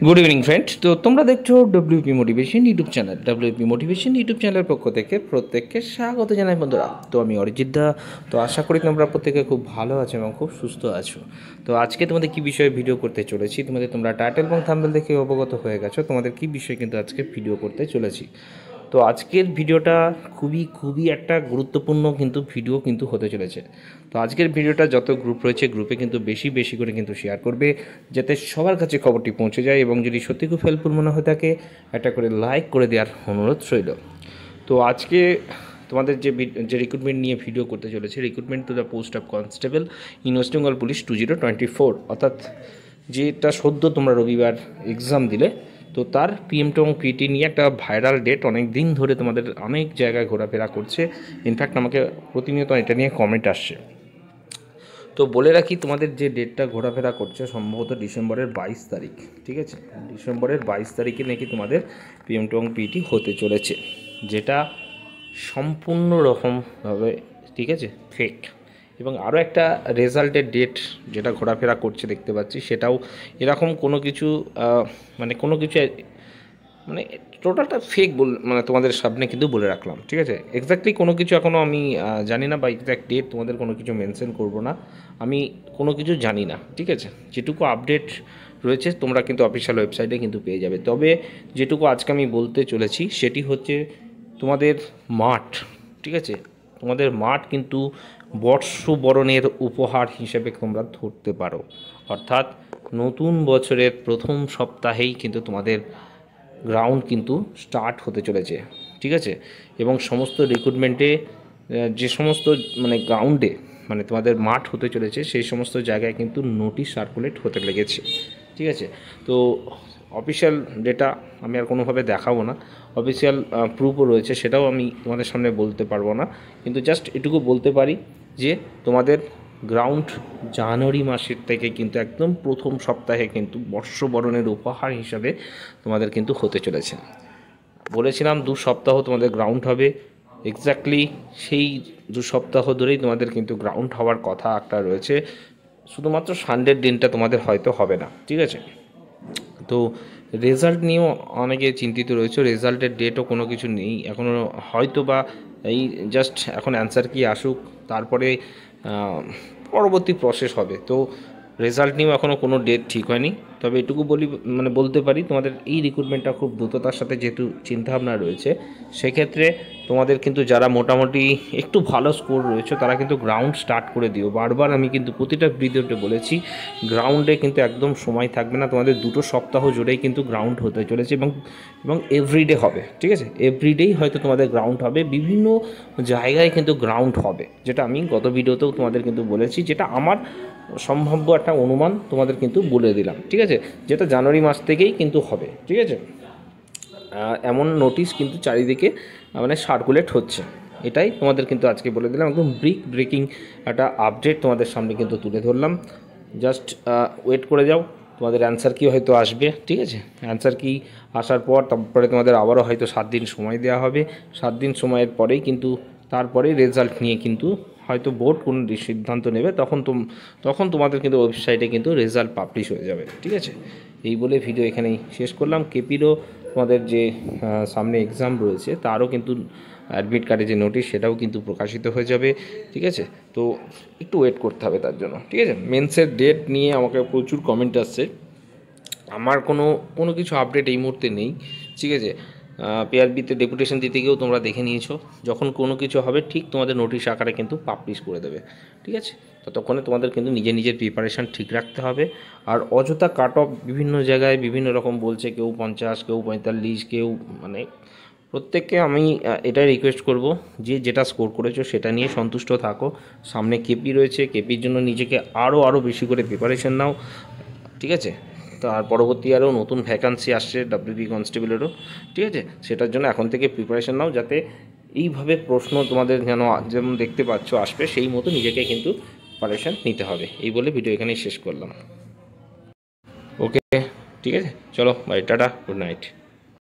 Good evening friend. তো তোমরা দেখছো WP motivation YouTube channel. WP motivation YouTube চ্যানেলের পক্ষ থেকে প্রত্যেককে স্বাগত জানাই বন্ধুরা। তো আমি অরিজিৎ দা। তো আশা করি তোমরা প্রত্যেকে খুব ভালো আছো এবং খুব সুস্থ আছো। তো আজকে তোমাদের কী বিষয়ে ভিডিও করতে চলেছি, তোমরা টাইটেল এবং থাম্বনেল দেখে অবগত হয়ে গেছো তোমাদের কী বিষয়ে কিন্তু আজকে ভিডিও করতে চলেছি। তো আজকের ভিডিওটা খুবই একটা গুরুত্বপূর্ণ কিন্তু ভিডিও কিন্তু হতে চলেছে। তো আজকের ভিডিওটা যত গ্রুপ রয়েছে গ্রুপে কিন্তু বেশি করে কিন্তু শেয়ার করবে, যাতে সবার কাছে খবরটি পৌঁছে যায়। এবং যদি সত্যি খুব হেল্পফুল মনে হয়ে থাকে একটা করে লাইক করে দেওয়ার অনুরোধ রইল। তো আজকে তোমাদের যে রিক্রুটমেন্ট নিয়ে ভিডিও করতে চলেছে, recruitment to the post of constable in West Bengal police 2024, অর্থাৎ যেটা সদ্য তোমরা রবিবার এক্সাম দিলে, তো তার পিএমটি এবং পিটি নিয়ে একটা ভাইরাল ডেট অনেক দিন ধরে তোমাদের অনেক জায়গায় ঘোরাফেরা করছে। ইনফ্যাক্ট আমাকে প্রতিনিয়ত এটা নিয়ে কমেন্ট আসছে। তো বলে রাখি, তোমাদের যে ডেটটা ঘোরাফেরা করছে সম্ভবত ডিসেম্বরের 22 তারিখ। ঠিক আছে, ডিসেম্বরের 22 তারিখে নাকি তোমাদের পিএমটি এবং পিটি হতে চলেছে, যেটা সম্পূর্ণ রকমভাবে ঠিক আছে ফেক। এবং আরও একটা রেজাল্টের ডেট যেটা ঘোরাফেরা করছে দেখতে পাচ্ছি, সেটাও এরকম কোনো কিছু মানে টোটালটা ফেক তোমাদের সামনে কিন্তু বলে রাখলাম। ঠিক আছে, এক্স্যাক্টলি কোনো কিছু এখনও আমি জানি না, বা এক্স্যাক্ট ডেট তোমাদের কোনো কিছু মেনশন করব না, আমি কোনো কিছু জানি না। ঠিক আছে, যেটুকু আপডেট রয়েছে তোমরা কিন্তু অফিসিয়াল ওয়েবসাইটে কিন্তু পেয়ে যাবে। তবে যেটুকু আজকে আমি বলতে চলেছি সেটি হচ্ছে তোমাদের মাঠ। ঠিক আছে, তোমাদের মাঠ কিন্তু বর্ষবরণের উপহার হিসেবে তোমরা ধরতে পারো। অর্থাৎ নতুন বছরের প্রথম সপ্তাহেই কিন্তু তোমাদের গ্রাউন্ড কিন্তু স্টার্ট হতে চলেছে। ঠিক আছে, এবং সমস্ত রিক্রুটমেন্টে যে সমস্ত গ্রাউন্ডে তোমাদের মাঠ হতে চলেছে, সেই সমস্ত জায়গায় কিন্তু নোটিশ সার্কুলেট হতে লেগেছে। ঠিক আছে, তো অফিসিয়াল ডেটা আমি আর কোনোভাবে দেখাবো না, অফিসিয়াল প্রুফও রয়েছে, সেটাও আমি তোমাদের সামনে বলতে পারবো না। কিন্তু জাস্ট এটুকু বলতে পারি যে তোমাদের গ্রাউন্ড জানুয়ারি মাসের থেকে কিন্তু একদম প্রথম সপ্তাহে কিন্তু বর্ষবরণের উপহার হিসাবে তোমাদের কিন্তু হতে চলেছে। বলেছিলাম 2 সপ্তাহ তোমাদের গ্রাউন্ড হবে, এক্স্যাক্টলি সেই 2 সপ্তাহ ধরেই তোমাদের কিন্তু গ্রাউন্ড হওয়ার কথা একটা রয়েছে। শুধুমাত্র সানডের দিনটা তোমাদের হয়তো হবে না। ঠিক আছে, তো রেজাল্ট নিয়েও অনেকে চিন্তিত রয়েছে। রেজাল্টের ডেটও কোনো কিছু নেই এখনও, হয়তো বা এই জাস্ট এখন অ্যান্সার কি আসুক, তারপরে পরবর্তী প্রসেস হবে। তো রেজাল্ট নিয়েও এখনও কোনো ডেট ঠিক হয়নি। তবে এটুকু বলতে পারি, তোমাদের এই রিক্রুটমেন্টটা খুব দ্রুততার সাথে যেহেতু চিন্তাভাবনা রয়েছে, সেক্ষেত্রে তোমাদের কিন্তু যারা মোটামুটি একটু ভালো স্কোর রয়েছে তারা কিন্তু গ্রাউন্ড স্টার্ট করে দিও। বারবার আমি কিন্তু প্রতিটা ভিডিওতে বলেছি, গ্রাউন্ডে কিন্তু একদম সময় থাকবে না, তোমাদের 2 সপ্তাহ জুড়েই কিন্তু গ্রাউন্ড হতে চলেছে এবং এভরিডে হবে। ঠিক আছে, এভরিডেই হয়তো তোমাদের গ্রাউন্ড হবে, বিভিন্ন জায়গায় কিন্তু গ্রাউন্ড হবে, যেটা আমি গত ভিডিওতেও তোমাদের কিন্তু বলেছি, যেটা আমার সম্ভাব্য একটা অনুমান তোমাদের কিন্তু বলে দিলাম। ঠিক আছে, যেটা জানুয়ারি মাস থেকেই কিন্তু হবে। ঠিক আছে, এমন নোটিশ কিন্তু চারিদিকে সার্কুলেট হচ্ছে, এটাই তোমাদের কিন্তু আজকে বলে দিলাম। একদম ব্রেকিং একটা আপডেট তোমাদের সামনে কিন্তু তুলে ধরলাম। জাস্ট ওয়েট করে যাও, তোমাদের অ্যান্সার কি হয়তো আসবে। ঠিক আছে, অ্যান্সার কি আসার পর তারপরে তোমাদের আবারও হয়তো 7 দিন সময় দেওয়া হবে। 7 দিন সময়ের পরেই কিন্তু তারপরে রেজাল্ট নিয়ে কিন্তু হয়তো বোর্ড কোনো সিদ্ধান্ত নেবে, তখন তোমাদের কিন্তু ওয়েবসাইটে কিন্তু রেজাল্ট পাবলিশ হয়ে যাবে। ঠিক আছে, এই বলে ভিডিও এখানেই শেষ করলাম। কেপিরও তোমাদের যে সামনে এক্সাম রয়েছে তারও কিন্তু অ্যাডমিট কার্ডে যে নোটিশ সেটাও কিন্তু প্রকাশিত হয়ে যাবে। ঠিক আছে, তো একটু ওয়েট করতে হবে তার জন্য। ঠিক আছে, মেন্সের ডেট নিয়ে আমাকে প্রচুর কমেন্ট আসছে, আমার কোনো কিছু আপডেট এই মুহূর্তে নেই। ঠিক আছে, পিআরবিতে ডেপুটেশন দিতে গিয়েও তোমরা দেখে নিয়েছো, যখন কোনো কিছু হবে ঠিক তোমাদের নোটিশ আকারে কিন্তু পাবলিশ করে দেবে। ঠিক আছে, ততক্ষণে তোমাদের কিন্তু নিজের প্রিপারেশান ঠিক রাখতে হবে। আর অযথা কাট অফ বিভিন্ন জায়গায় বিভিন্ন রকম বলছে, কেউ 50, কেউ 45, কেউ প্রত্যেককে আমি এটাই রিকোয়েস্ট করব যে যেটা স্কোর করেছো সেটা নিয়ে সন্তুষ্ট থাকো। সামনে কেপি রয়েছে, কেপির জন্য নিজেকে আরও বেশি করে প্রিপারেশান নাও। ঠিক আছে, তার পরবর্তী আরও নতুন ভ্যাকান্সি আসছে ডাব্লিউবি কনস্টেবলেরও। ঠিক আছে, সেটার জন্য এখন থেকে প্রিপারেশান নাও, যাতে এইভাবে প্রশ্ন তোমাদের যেমন দেখতে পাচ্ছ আসবে, সেই মতো নিজেকে কিন্তু প্রিপারেশান নিতে হবে। এই বলে ভিডিও এখানেই শেষ করলাম। ওকে, ঠিক আছে, চলো বাই, টাটা, গুড নাইট।